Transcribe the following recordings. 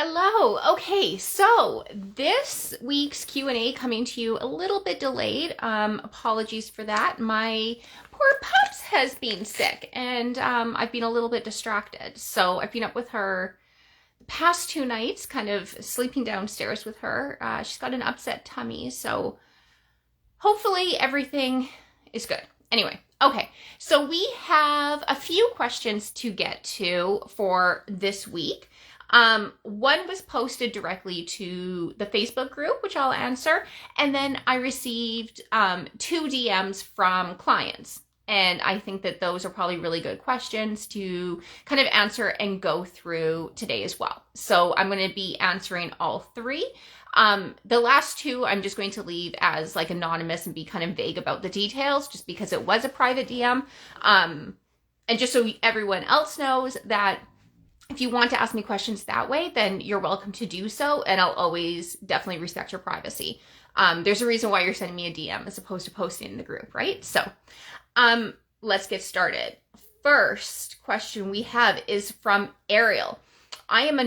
Hello. Okay, so this week's Q&A coming to you a little bit delayed. Apologies for that. My poor pups has been sick and I've been a little bit distracted. So I've been up with her the past 2 nights, kind of sleeping downstairs with her. She's got an upset tummy, so hopefully everything is good. Anyway, okay, so we have a few questions to get to for this week. One was posted directly to the Facebook group, which I'll answer. And then I received 2 DMs from clients. And I think that those are probably really good questions to kind of answer and go through today as well. So I'm going to be answering all three. The last two, I'm just going to leave as like anonymous and be kind of vague about the details just because it was a private DM. And just so everyone else knows that if you want to ask me questions that way, then you're welcome to do so. And I'll always definitely respect your privacy. There's a reason why you're sending me a DM as opposed to posting in the group, right? So let's get started. First question we have is from Ariel. I'm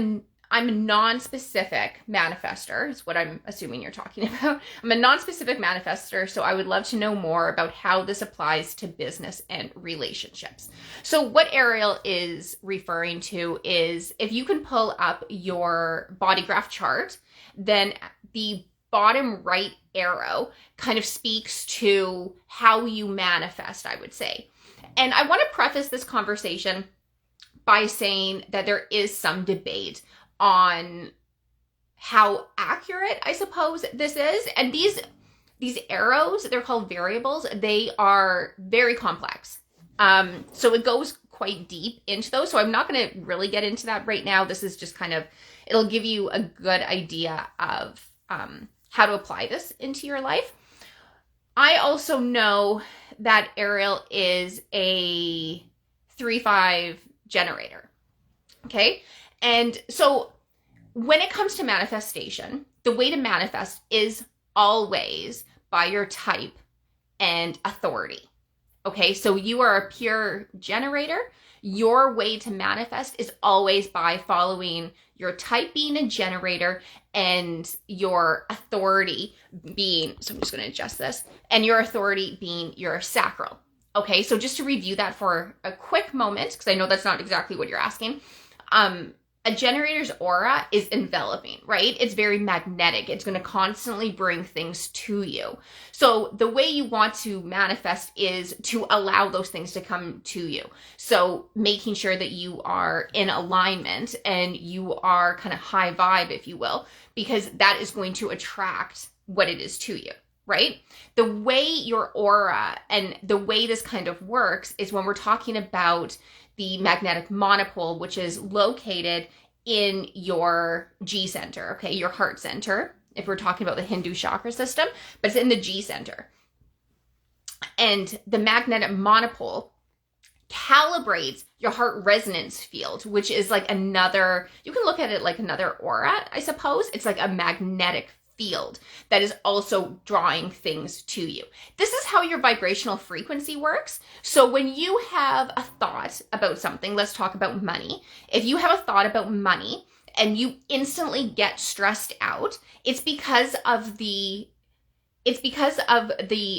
a non-specific manifester, is what I'm assuming you're talking about. I'm a non-specific manifester, so I would love to know more about how this applies to business and relationships. So what Ariel is referring to is if you can pull up your body graph chart, then the bottom right arrow kind of speaks to how you manifest, I would say. And I want to preface this conversation by saying that there is some debate on how accurate, I suppose, this is. And these arrows, they're called variables. They are very complex. So it goes quite deep into those. So I'm not going to really get into that right now. This is just kind of, it'll give you a good idea of how to apply this into your life. I also know that Ariel is a 3-5 generator. Okay. And so when it comes to manifestation, the way to manifest is always by your type and authority. Okay, so you are a pure generator. Your way to manifest is always by following your type being a generator and your authority being, so I'm just going to adjust this, and your authority being your sacral. Okay, so just to review that for a quick moment, because I know that's not exactly what you're asking. A generator's aura is enveloping, right? It's very magnetic. It's going to constantly bring things to you. So the way you want to manifest is to allow those things to come to you. So making sure that you are in alignment and you are kind of high vibe, if you will, because that is going to attract what it is to you, right? The way your aura and the way this kind of works is when we're talking about the magnetic monopole, which is located in your G center, okay, your heart center, if we're talking about the Hindu chakra system, but it's in the G center. And the magnetic monopole calibrates your heart resonance field, which is like another, you can look at it like another aura, I suppose. It's like a magnetic field that is also drawing things to you. This is how your vibrational frequency works. So when you have a thought about something, let's talk about money. If you have a thought about money and you instantly get stressed out, it's because of the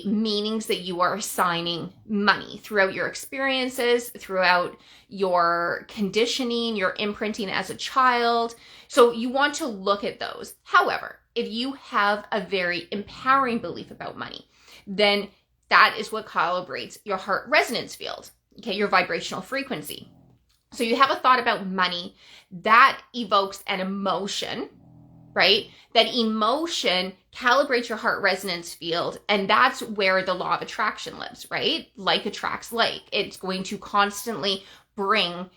meanings that you are assigning money throughout your experiences, throughout your conditioning, your imprinting as a child. So you want to look at those. However, if you have a very empowering belief about money, then that is what calibrates your heart resonance field, okay, your vibrational frequency. So you have a thought about money that evokes an emotion, right? That emotion calibrates your heart resonance field, and that's where the law of attraction lives, right? Like attracts like. It's going to constantly bring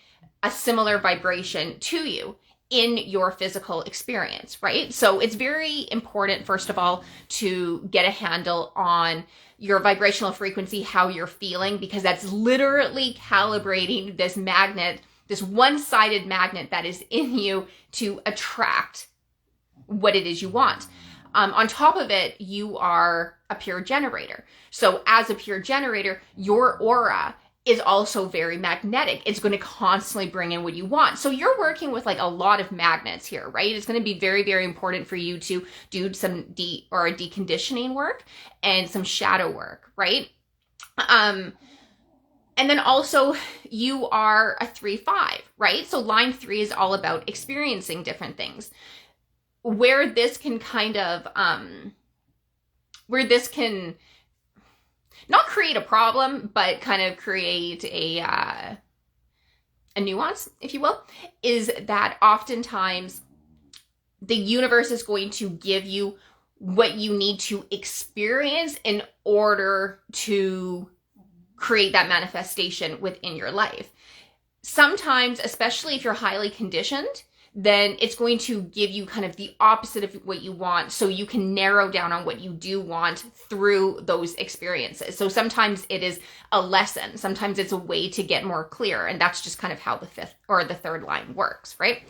a similar vibration to you in your physical experience, right? So it's very important, first of all, to get a handle on your vibrational frequency, how you're feeling, because that's literally calibrating this magnet, this one-sided magnet that is in you to attract what it is you want. On top of it, you are a pure generator. So as a pure generator, your aura is also very magnetic. It's going to constantly bring in what you want. So you're working with like a lot of magnets here, right? It's going to be very, very important for you to do some deconditioning work and some shadow work, right? And then also you are a 3-5, right? So line 3 is all about experiencing different things. Where this can kind of, where this can not create a problem, but kind of create a nuance, if you will, is that oftentimes the universe is going to give you what you need to experience in order to create that manifestation within your life. Sometimes, especially if you're highly conditioned, then it's going to give you kind of the opposite of what you want, so you can narrow down on what you do want through those experiences. So sometimes it is a lesson, sometimes it's a way to get more clear, and that's just kind of how the 5th or the 3rd line works, right?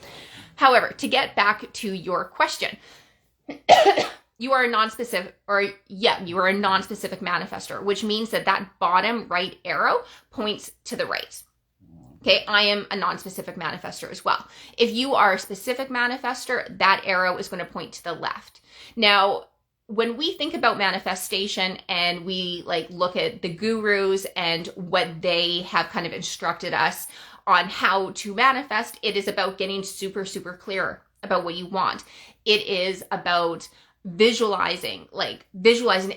However, to get back to your question, you are a non-specific manifestor, which means that bottom right arrow points to the right. Okay, I am a non-specific manifestor as well. If you are a specific manifestor, that arrow is going to point to the left. Now, when we think about manifestation and we like look at the gurus and what they have kind of instructed us on how to manifest, it is about getting super, super clear about what you want. It is about visualizing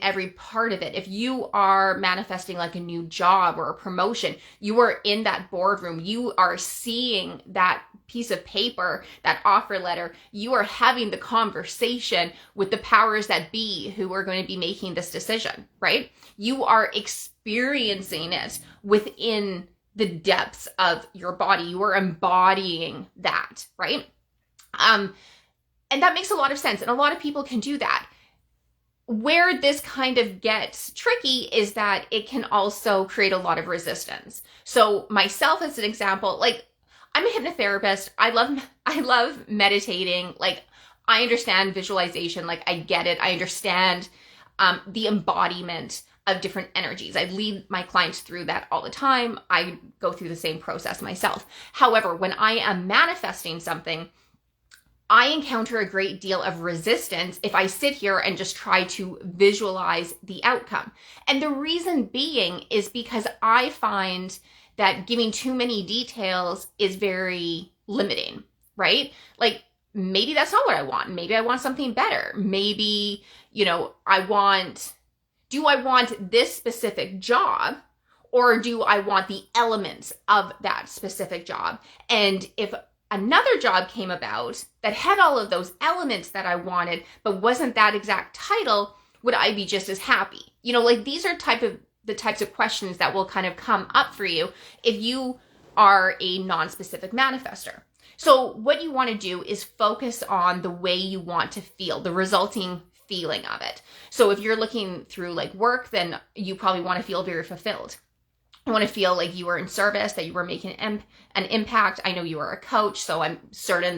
every part of it. If you are manifesting like a new job or a promotion, you are in that boardroom, you are seeing that piece of paper, that offer letter, you are having the conversation with the powers that be who are going to be making this decision, right? You are experiencing it within the depths of your body. You are embodying that, right? And that makes a lot of sense. And a lot of people can do that. Where this kind of gets tricky is that it can also create a lot of resistance. So myself as an example, like I'm a hypnotherapist. I love meditating. Like I understand visualization. Like I get it. I understand the embodiment of different energies. I lead my clients through that all the time. I go through the same process myself. However, when I am manifesting something, I encounter a great deal of resistance if I sit here and just try to visualize the outcome. And the reason being is because I find that giving too many details is very limiting, right? Like maybe that's not what I want. Maybe I want something better. Maybe, do I want this specific job, or do I want the elements of that specific job? And if another job came about that had all of those elements that I wanted, but wasn't that exact title, would I be just as happy? These are the types of questions that will kind of come up for you if you are a non-specific manifestor. So what you want to do is focus on the way you want to feel, the resulting feeling of it. So if you're looking through like work, then you probably want to feel very fulfilled. I want to feel like you were in service, that you were making an impact. I know you are a coach, so I'm certain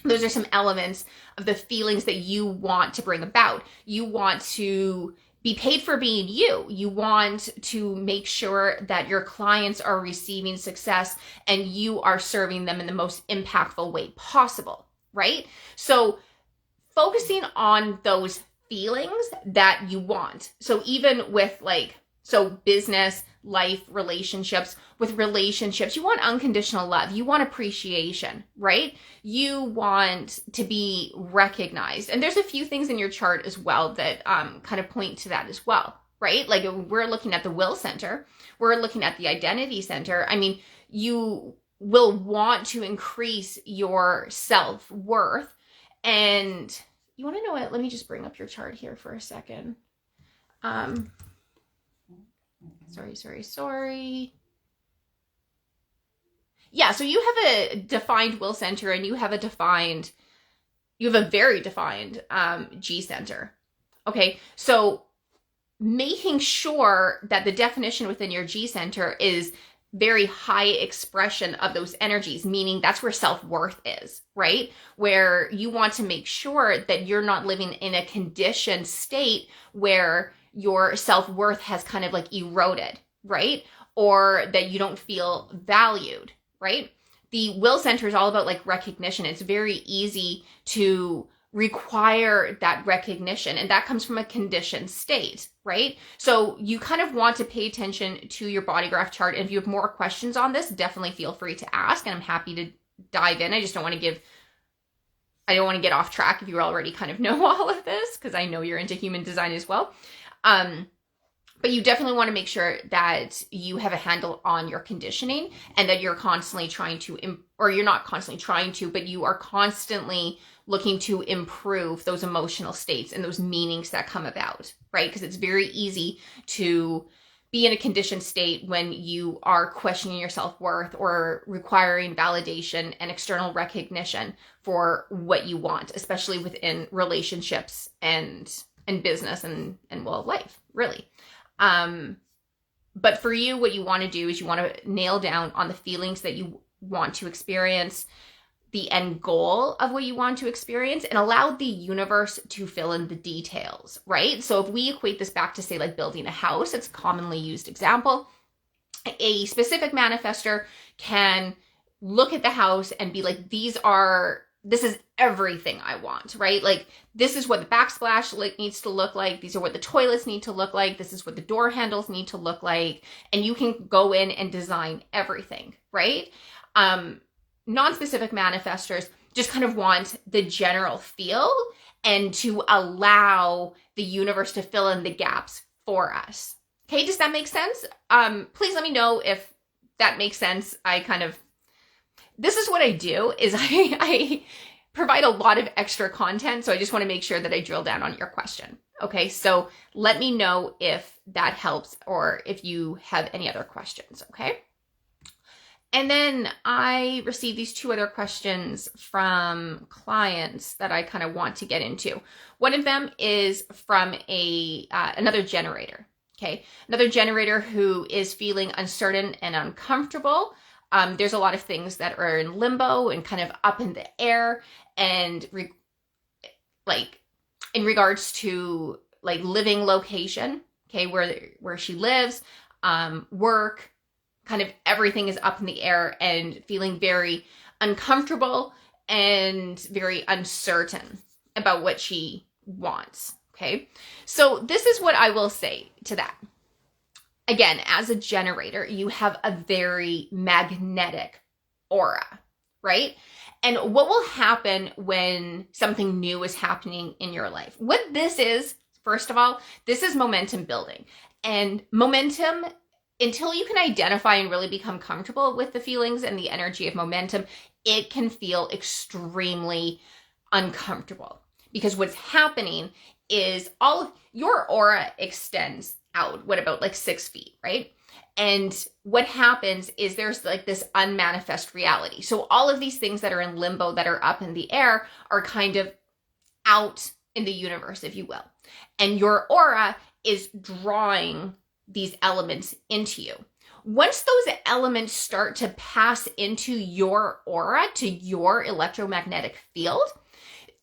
those are some elements of the feelings that you want to bring about. You want to be paid for being you. You want to make sure that your clients are receiving success and you are serving them in the most impactful way possible, right? So focusing on those feelings that you want. So even with business, life, relationships. With relationships, you want unconditional love. You want appreciation, right? You want to be recognized. And there's a few things in your chart as well that kind of point to that as well, right? Like we're looking at the will center. We're looking at the identity center. I mean, you will want to increase your self-worth. And you want to know what? Let me just bring up your chart here for a second. Sorry. Yeah, so you have a defined will center and you have a very defined G center. Okay, so making sure that the definition within your G center is very high expression of those energies, meaning that's where self-worth is, right? Where you want to make sure that you're not living in a conditioned state where your self-worth has kind of like eroded, right? or that you don't feel valued, right? The will center is all about like recognition. It's very easy to require that recognition, and that comes from a conditioned state, right? So you kind of want to pay attention to your body graph chart. And if you have more questions on this, definitely feel free to ask, and I'm happy to dive in. I just don't want to get off track if you already kind of know all of this, because I know you're into human design as well. But you definitely want to make sure that you have a handle on your conditioning, and that you're constantly trying to, or you're not constantly trying to, but you are constantly looking to improve those emotional states and those meanings that come about, right? Because it's very easy to be in a conditioned state when you are questioning your self-worth or requiring validation and external recognition for what you want, especially within relationships and business and well, life, really. But for you, what you want to do is you want to nail down on the feelings that you want to experience, the end goal of what you want to experience, and allow the universe to fill in the details, right? So if we equate this back to, say, like building a house, it's a commonly used example. A specific manifester can look at the house and be like, this is everything I want, right? Like, this is what the backsplash needs to look like. These are what the toilets need to look like. This is what the door handles need to look like. And you can go in and design everything, right? Non-specific manifestors just kind of want the general feel and to allow the universe to fill in the gaps for us. Okay, does that make sense? Please let me know if that makes sense. This is what I do, is I provide a lot of extra content, so I just want to make sure that I drill down on your question. Okay, so let me know if that helps or if you have any other questions, okay? And then I received these two other questions from clients that I kind of want to get into. One of them is from another generator, okay? Another generator who is feeling uncertain and uncomfortable. There's a lot of things that are in limbo and kind of up in the air, and in regards to like living location, okay, where she lives, work, kind of everything is up in the air and feeling very uncomfortable and very uncertain about what she wants, okay? So this is what I will say to that. Again, as a generator, you have a very magnetic aura, right? And what will happen when something new is happening in your life? What this is, first of all, this is momentum building. And momentum, until you can identify and really become comfortable with the feelings and the energy of momentum, it can feel extremely uncomfortable. Because what's happening is all of your aura extends out, what about like 6 feet, right? And what happens is there's like this unmanifest reality. So all of these things that are in limbo, that are up in the air, are kind of out in the universe, if you will. And your aura is drawing these elements into you. Once those elements start to pass into your aura, to your electromagnetic field,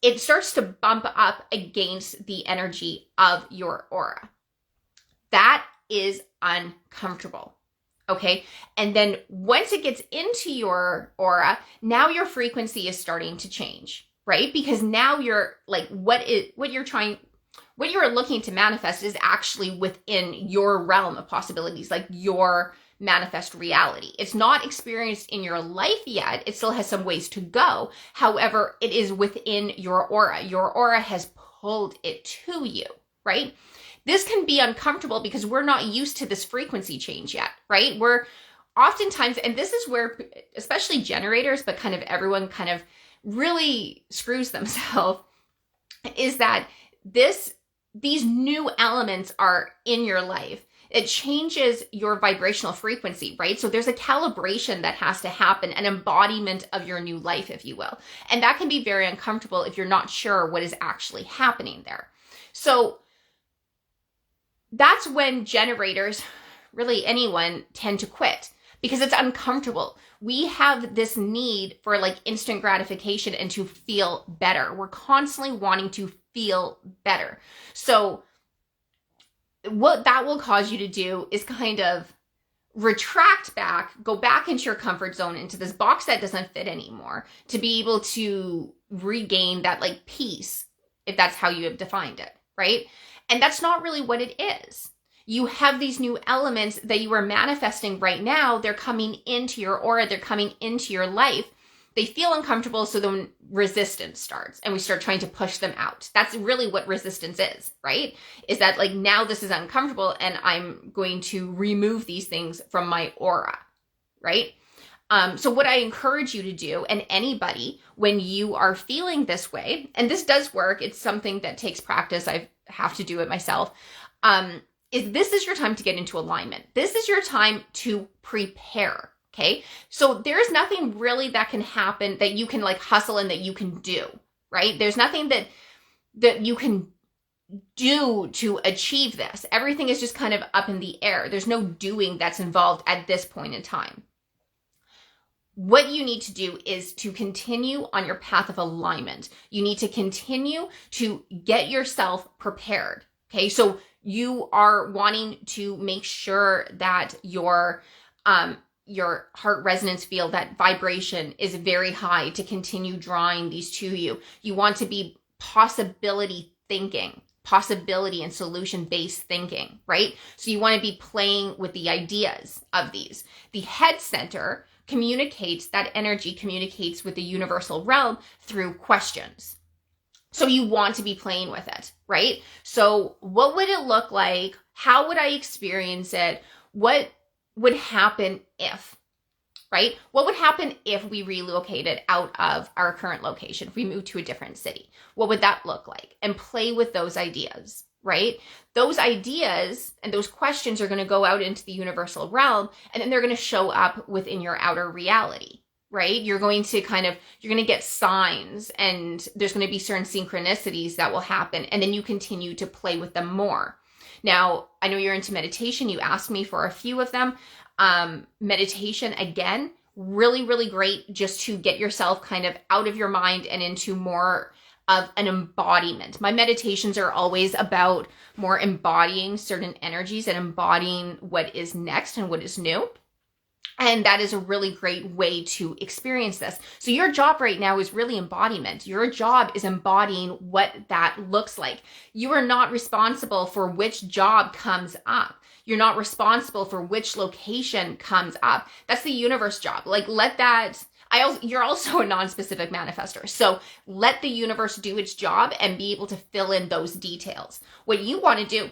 it starts to bump up against the energy of your aura. That is uncomfortable, okay? And then once it gets into your aura, now your frequency is starting to change, right? Because now you're like, what you're looking to manifest is actually within your realm of possibilities, like your manifest reality. It's not experienced in your life yet. It still has some ways to go. However, it is within your aura. Your aura has pulled it to you, right? This can be uncomfortable because we're not used to this frequency change yet, right? We're oftentimes, and this is where, especially generators, but kind of everyone kind of really screws themselves, is that these new elements are in your life. It changes your vibrational frequency, right? So there's a calibration that has to happen, an embodiment of your new life, if you will. And that can be very uncomfortable if you're not sure what is actually happening there. So that's when generators, really anyone, tend to quit because it's uncomfortable. We have this need for like instant gratification and to feel better. We're constantly wanting to feel better. So what that will cause you to do is kind of retract back, go back into your comfort zone, into this box that doesn't fit anymore, to be able to regain that like peace, if that's how you have defined it, right? And that's not really what it is. You have these new elements that you are manifesting right now. They're coming into your aura. They're coming into your life. They feel uncomfortable, so then resistance starts and we start trying to push them out. That's really what resistance is, right? Is that like, now this is uncomfortable and I'm going to remove these things from my aura, right? So what I encourage you to do, and anybody, when you are feeling this way, and this does work, it's something that takes practice, I have to do it myself, is this is your time to get into alignment. This is your time to prepare. Okay. So there's nothing really that can happen that you can like hustle and that you can do, right? There's nothing that you can do to achieve this. Everything is just kind of up in the air. There's no doing that's involved at this point in time. What you need to do is to continue on your path of alignment. You need to continue to get yourself prepared. Okay. So you are wanting to make sure that your heart resonance field, that vibration is very high to continue drawing these to you. You want to be possibility thinking, possibility and solution-based thinking, right? So you want to be playing with the ideas of these. The head center communicates, that energy communicates with the universal realm through questions. So you want to be playing with it, right? So what would it look like? How would I experience it? What would happen if, right? What would happen if we relocated out of our current location, if we moved to a different city? What would that look like? And play with those ideas, right? Those ideas and those questions are going to go out into the universal realm, and then they're going to show up within your outer reality, right? You're going to get signs, and there's going to be certain synchronicities that will happen, and then you continue to play with them more. Now, I know you're into meditation. You asked me for a few of them. Meditation, again, really, really great just to get yourself kind of out of your mind and into more of an embodiment. My meditations are always about more embodying certain energies and embodying what is next and what is new. And that is a really great way to experience this. So your job right now is really embodiment. Your job is embodying what that looks like. You are not responsible for which job comes up. You're not responsible for which location comes up. That's the universe job. Like, let that, you're also a non-specific manifestor. So let the universe do its job and be able to fill in those details. What you want to do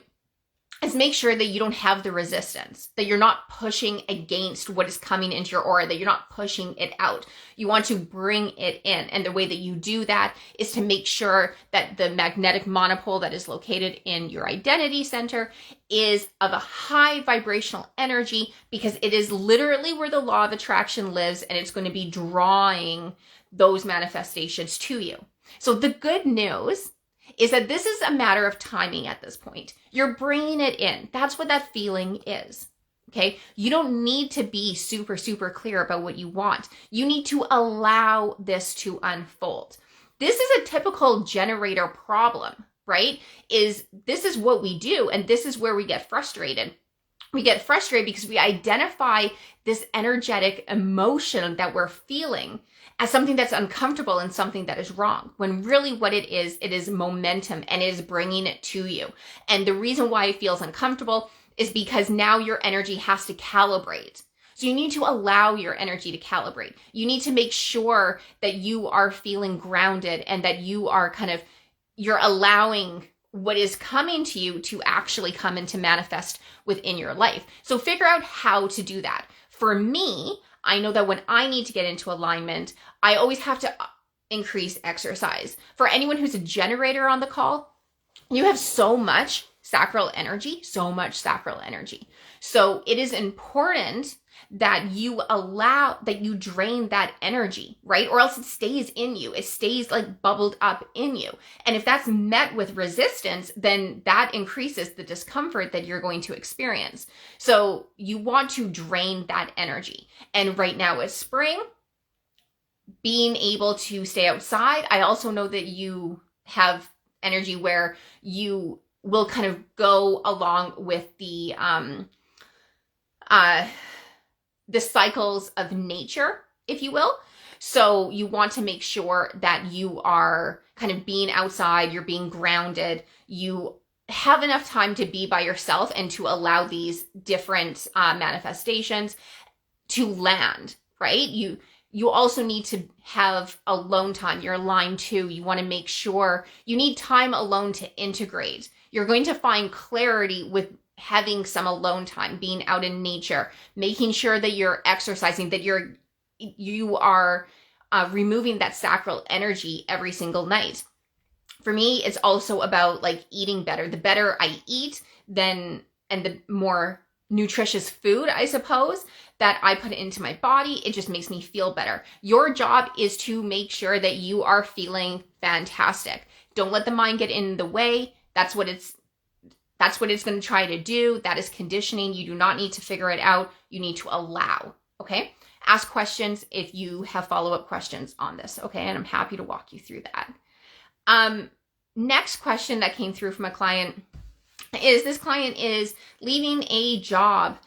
is make sure that you don't have the resistance, that you're not pushing against what is coming into your aura, that you're not pushing it out. You want to bring it in. And the way that you do that is to make sure that the magnetic monopole that is located in your identity center is of a high vibrational energy, because it is literally where the law of attraction lives, and it's going to be drawing those manifestations to you. So the good news is that this is a matter of timing at this point. You're bringing it in. That's what that feeling is. Okay. You don't need to be super, super clear about what you want. You need to allow this to unfold. This is a typical generator problem, right? This is what we do. And this is where we get frustrated. We get frustrated because we identify this energetic emotion that we're feeling as something that's uncomfortable and something that is wrong, when really what it is momentum, and it is bringing it to you. And the reason why it feels uncomfortable is because now your energy has to calibrate. So you need to allow your energy to calibrate. You need to make sure that you are feeling grounded and that you are you're allowing what is coming to you to actually come and to manifest within your life. So figure out how to do that. For me, I know that when I need to get into alignment, I always have to increase exercise. For anyone who's a generator on the call, you have so much sacral energy, So it is important that you drain that energy, right? Or else it stays in you. It stays like bubbled up in you. And if that's met with resistance, then that increases the discomfort that you're going to experience. So you want to drain that energy. And right now is spring, being able to stay outside. I also know that you have energy where you will kind of go along with the the cycles of nature, if you will. So you want to make sure that you are kind of being outside, you're being grounded, you have enough time to be by yourself and to allow these different manifestations to land, right? You also need to have alone time. You're line 2. You want to make sure you need time alone to integrate. You're going to find clarity with having some alone time, being out in nature, making sure that you're exercising, that you are removing that sacral energy every single night. For me, it's also about like eating better. The better I eat, and the more nutritious food, I suppose, that I put into my body, it just makes me feel better. Your job is to make sure that you are feeling fantastic. Don't let the mind get in the way. That's what it's going to try to do. That is conditioning. You do not need to figure it out. You need to allow, okay? Ask questions if you have follow-up questions on this, okay? And I'm happy to walk you through that. Next question that came through from a client is, this client is leaving a job.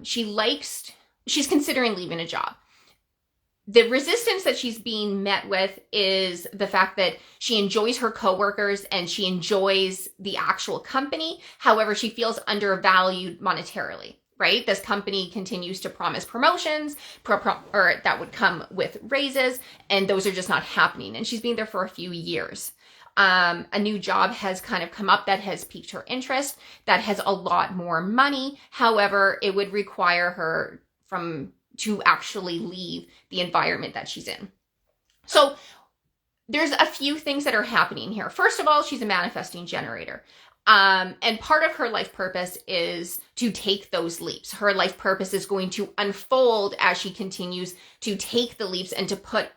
She's considering leaving a job. The resistance that she's being met with is the fact that she enjoys her coworkers and she enjoys the actual company. However, she feels undervalued monetarily, right? This company continues to promise promotions, or that would come with raises, and those are just not happening. And she's been there for a few years. A new job has kind of come up that has piqued her interest, that has a lot more money. However, it would require her to actually leave the environment that she's in. So there's a few things that are happening here. First of all, she's a manifesting generator. And part of her life purpose is to take those leaps. Her life purpose is going to unfold as she continues to take the leaps and to put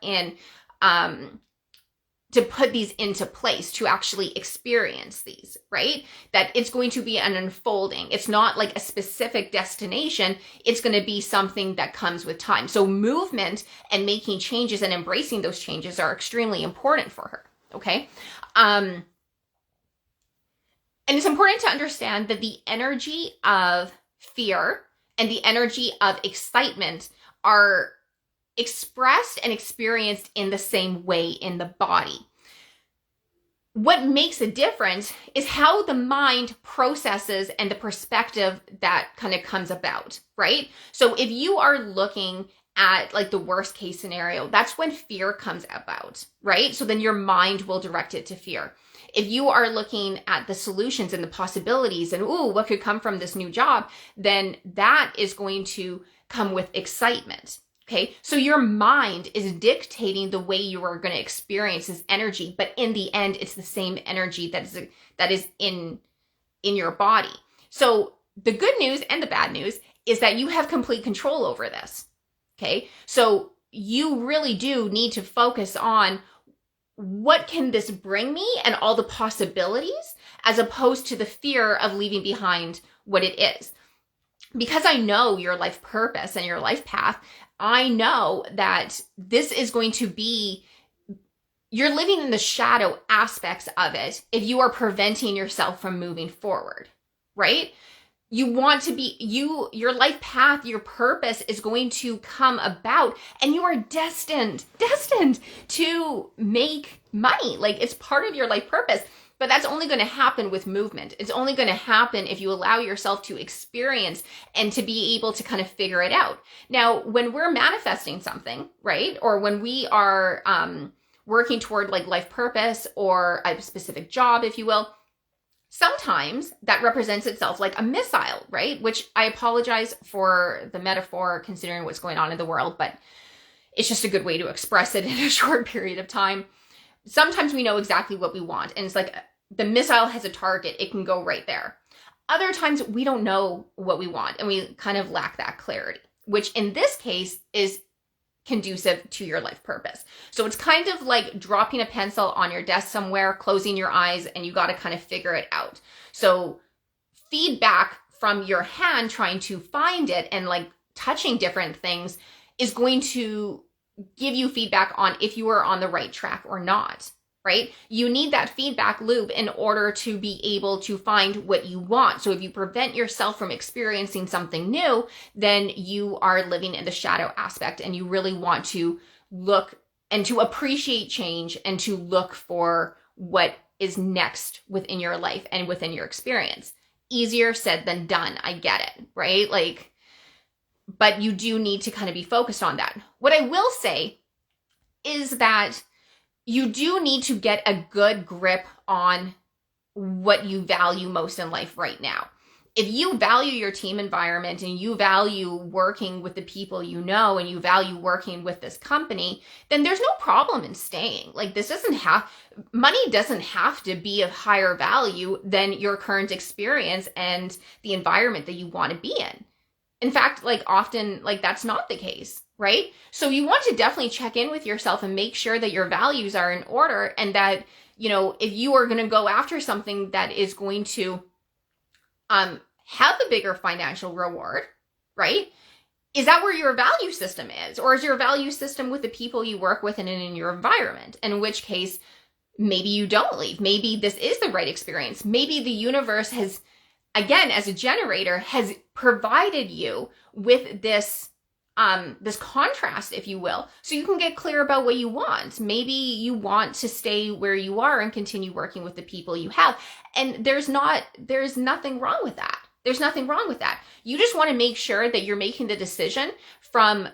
these into place, to actually experience these, right? That it's going to be an unfolding. It's not like a specific destination. It's going to be something that comes with time. So movement and making changes and embracing those changes are extremely important for her, okay? And it's important to understand that the energy of fear and the energy of excitement are expressed and experienced in the same way in the body. What makes a difference is how the mind processes and the perspective that kind of comes about, right? So if you are looking at like the worst case scenario, that's when fear comes about, right? So then your mind will direct it to fear. If you are looking at the solutions and the possibilities and, ooh, what could come from this new job, then that is going to come with excitement. Okay, so your mind is dictating the way you are going to experience this energy, but in the end, it's the same energy that is in your body. So the good news and the bad news is that you have complete control over this. Okay, so you really do need to focus on what can this bring me and all the possibilities, as opposed to the fear of leaving behind what it is. Because I know your life purpose and your life path, I know that this is going to be, you're living in the shadow aspects of it if you are preventing yourself from moving forward, right? You want to be, your life path, your purpose is going to come about, and you are destined to make money. Like, it's part of your life purpose. But that's only going to happen with movement. It's only going to happen if you allow yourself to experience and to be able to kind of figure it out. Now, when we're manifesting something, right? Or when we are working toward like life purpose or a specific job, if you will, sometimes that represents itself like a missile, right? Which I apologize for the metaphor considering what's going on in the world, but it's just a good way to express it in a short period of time. Sometimes we know exactly what we want, and it's like the missile has a target, it can go right there. Other times we don't know what we want and we kind of lack that clarity, which in this case is conducive to your life purpose. So it's kind of like dropping a pencil on your desk somewhere, closing your eyes, and you got to kind of figure it out. So feedback from your hand trying to find it and like touching different things is going to give you feedback on if you are on the right track or not. right? You need that feedback loop in order to be able to find what you want. So if you prevent yourself from experiencing something new, then you are living in the shadow aspect, and you really want to look and to appreciate change and to look for what is next within your life and within your experience. Easier said than done. I get it, right? Like, but you do need to kind of be focused on that. What I will say is that you do need to get a good grip on what you value most in life right now. If you value your team environment and you value working with the people you know and you value working with this company, then there's no problem in staying. Like, money doesn't have to be of higher value than your current experience and the environment that you want to be in. In fact, like, often, like, that's not the case, right? So you want to definitely check in with yourself and make sure that your values are in order, and that, you know, if you are going to go after something that is going to have a bigger financial reward, right? Is that where your value system is? Or is your value system with the people you work with and in your environment? In which case, maybe you don't leave. Maybe this is the right experience. Maybe the universe has, again, as a generator, has provided you with this contrast, if you will, so you can get clear about what you want. Maybe you want to stay where you are and continue working with the people you have. And there's nothing wrong with that. There's nothing wrong with that. You just want to make sure that you're making the decision from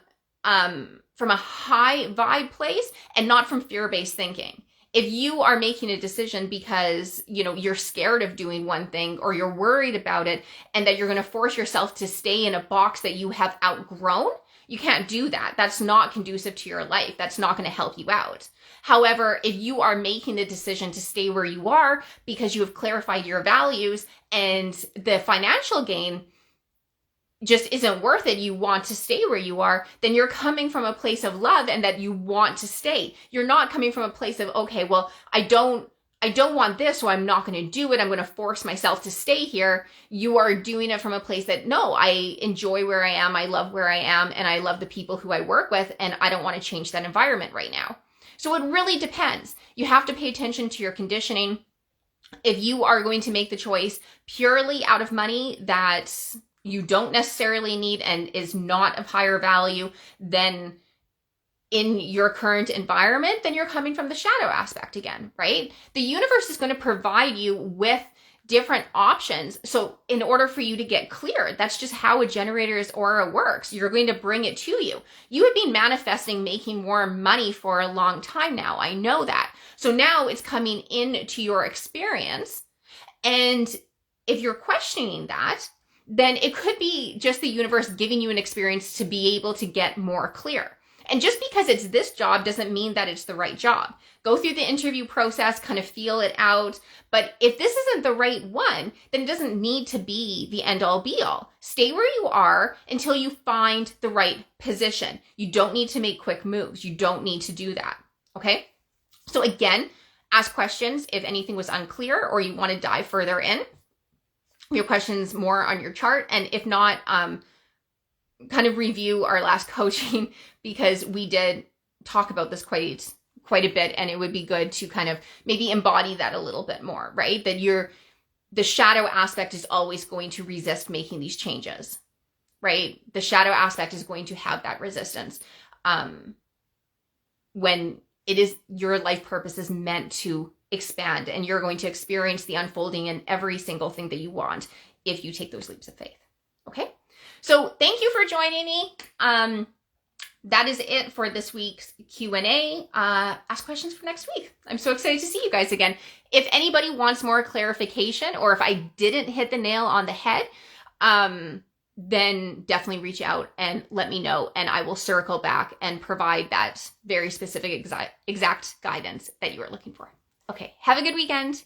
a high vibe place and not from fear-based thinking. If you are making a decision because, you know, you're scared of doing one thing, or you're worried about it, and that you're going to force yourself to stay in a box that you have outgrown, you can't do that. That's not conducive to your life. That's not going to help you out. However, if you are making the decision to stay where you are because you have clarified your values and the financial gain just isn't worth it, you want to stay where you are, then you're coming from a place of love and that you want to stay. You're not coming from a place of, okay, well, I don't want this, so I'm not going to do it. I'm going to force myself to stay here. You are doing it from a place that, no, I enjoy where I am. I love where I am, and I love the people who I work with, and I don't want to change that environment right now. So it really depends. You have to pay attention to your conditioning. If you are going to make the choice purely out of money that you don't necessarily need and is not of higher value than in your current environment, then you're coming from the shadow aspect again, right? The universe is going to provide you with different options. So in order for you to get clear, that's just how a generator's aura works. You're going to bring it to you. You have been manifesting making more money for a long time now. I know that. So now it's coming into your experience. And if you're questioning that, then it could be just the universe giving you an experience to be able to get more clear. And just because it's this job doesn't mean that it's the right job. Go through the interview process, kind of feel it out. But if this isn't the right one, then it doesn't need to be the end all be all. Stay where you are until you find the right position. You don't need to make quick moves. You don't need to do that. Okay? So again, ask questions if anything was unclear or you want to dive further in. Your questions more on your chart. And if not, kind of review our last coaching, because we did talk about this quite a bit, and it would be good to kind of maybe embody that a little bit more, right? That the shadow aspect is always going to resist making these changes, right? The shadow aspect is going to have that resistance when it is your life purpose is meant to expand, and you're going to experience the unfolding in every single thing that you want if you take those leaps of faith. Okay? So thank you for joining me. That is it for this week's Q&A. Ask questions for next week. I'm so excited to see you guys again. If anybody wants more clarification, or if I didn't hit the nail on the head, then definitely reach out and let me know, and I will circle back and provide that very specific exact guidance that you are looking for. Okay, have a good weekend.